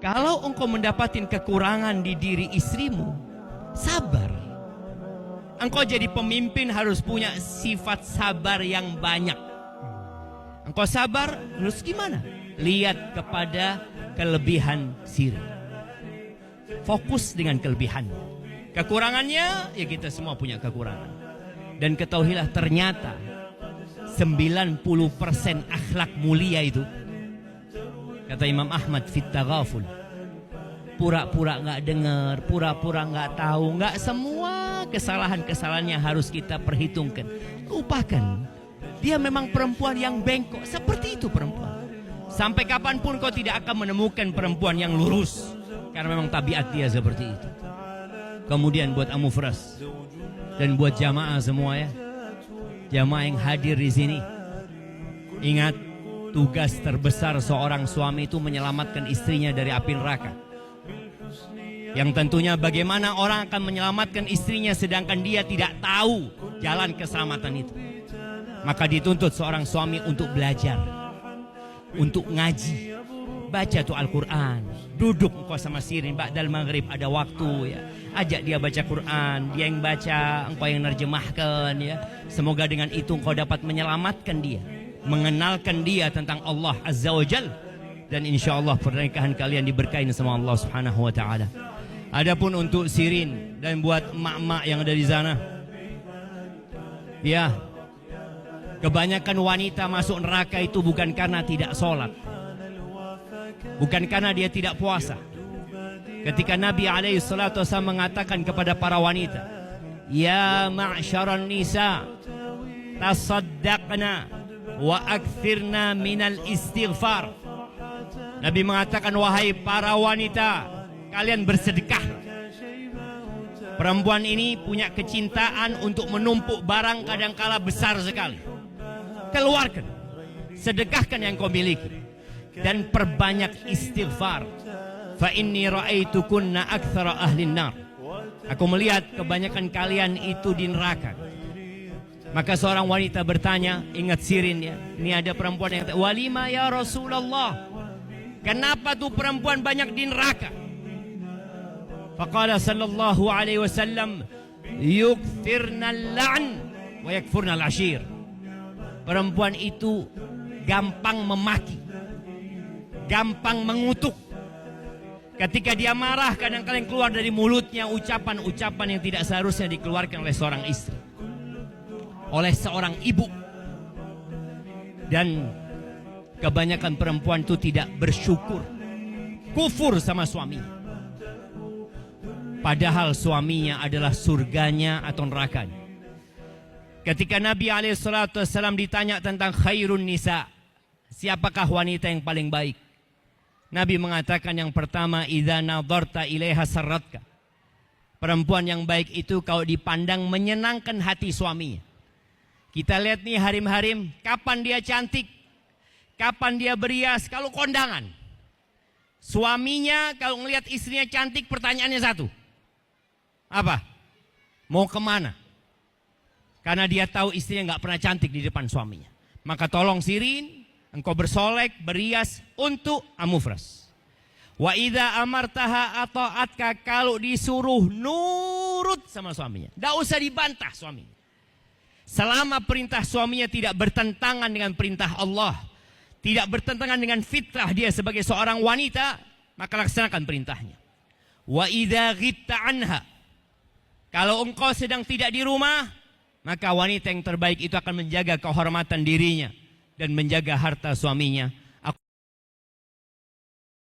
Kalau engkau mendapatkan kekurangan di diri istrimu, sabar. Engkau jadi pemimpin harus punya sifat sabar yang banyak. Engkau sabar, terus gimana? Lihat kepada kelebihan Sirin. Fokus dengan kelebihannya. Kekurangannya, ya kita semua punya kekurangan. Dan ketahuilah ternyata 90% akhlak mulia itu, kata Imam Ahmad fit taghaful, pura-pura nggak dengar, pura-pura nggak tahu, nggak semua kesalahan-kesalahannya harus kita perhitungkan. Lupakan. Dia memang perempuan yang bengkok. Seperti itu perempuan. Sampai kapanpun kau tidak akan menemukan perempuan yang lurus, karena memang tabiat dia seperti itu. Kemudian buat Amufras dan buat jamaah semua ya, jamaah yang hadir di sini, ingat, tugas terbesar seorang suami itu menyelamatkan istrinya dari api neraka. Yang tentunya bagaimana orang akan menyelamatkan istrinya sedangkan dia tidak tahu jalan keselamatan itu. Maka dituntut seorang suami untuk belajar, untuk ngaji, baca tuh Al-Quran. Duduk engkau sama Sirin, ba'dal maghrib ada waktu ya, ajak dia baca Quran, dia yang baca, engkau yang nerjemahkan ya. Semoga dengan itu engkau dapat menyelamatkan dia, mengenalkan dia tentang Allah Azza wa Jal, dan insya Allah pernikahan kalian diberkahi sama Allah Subhanahu wa Ta'ala. Adapun untuk Sirin dan buat emak-emak yang ada di sana, ya, kebanyakan wanita masuk neraka itu bukan karena tidak sholat, bukan karena dia tidak puasa. Ketika Nabi SAW mengatakan kepada para wanita, ya ma'syaran nisa, tasaddaqna wa akthirna minal istighfar. Nabi mengatakan, wahai para wanita, kalian bersedekah. Perempuan ini punya kecintaan untuk menumpuk barang kadangkala besar sekali. Keluarkan, sedekahkan yang kau miliki, dan perbanyak istighfar. Fa inni ra'aitukunna aktsara ahlin nar. Aku melihat kebanyakan kalian itu di neraka. Maka seorang wanita bertanya, ingat Sirin ya, ini ada perempuan yang kata, walima ya Rasulullah, kenapa tuh perempuan banyak di neraka? Faqala sallallahu alaihi wasallam, yukthirna al-la'n wa yakfurna al-ashir. Perempuan itu gampang memaki, gampang mengutuk. Ketika dia marah, kadang-kadang keluar dari mulutnya ucapan-ucapan yang tidak seharusnya dikeluarkan oleh seorang istri, oleh seorang ibu. Dan kebanyakan perempuan itu tidak bersyukur, kufur sama suaminya. Padahal suaminya adalah surganya atau nerakanya. Ketika Nabi SAW ditanya tentang khairun nisa, siapakah wanita yang paling baik? Nabi mengatakan yang pertama, idza nadarta ilaiha sarratka. Perempuan yang baik itu kalau dipandang menyenangkan hati suaminya. Kita lihat nih harim-harim, kapan dia cantik, kapan dia berias, kalau kondangan. Suaminya kalau ngelihat istrinya cantik, pertanyaannya satu, apa? Mau kemana? Karena dia tahu istrinya nggak pernah cantik di depan suaminya. Maka tolong Sirin, engkau bersolek, berias untuk Amufras. Wa idza amartaha ata'atka, kalau disuruh nurut sama suaminya. Nggak usah dibantah suaminya. Selama perintah suaminya tidak bertentangan dengan perintah Allah, tidak bertentangan dengan fitrah dia sebagai seorang wanita, maka laksanakan perintahnya. Wa idza ghibta anha, kalau engkau sedang tidak di rumah, maka wanita yang terbaik itu akan menjaga kehormatan dirinya dan menjaga harta suaminya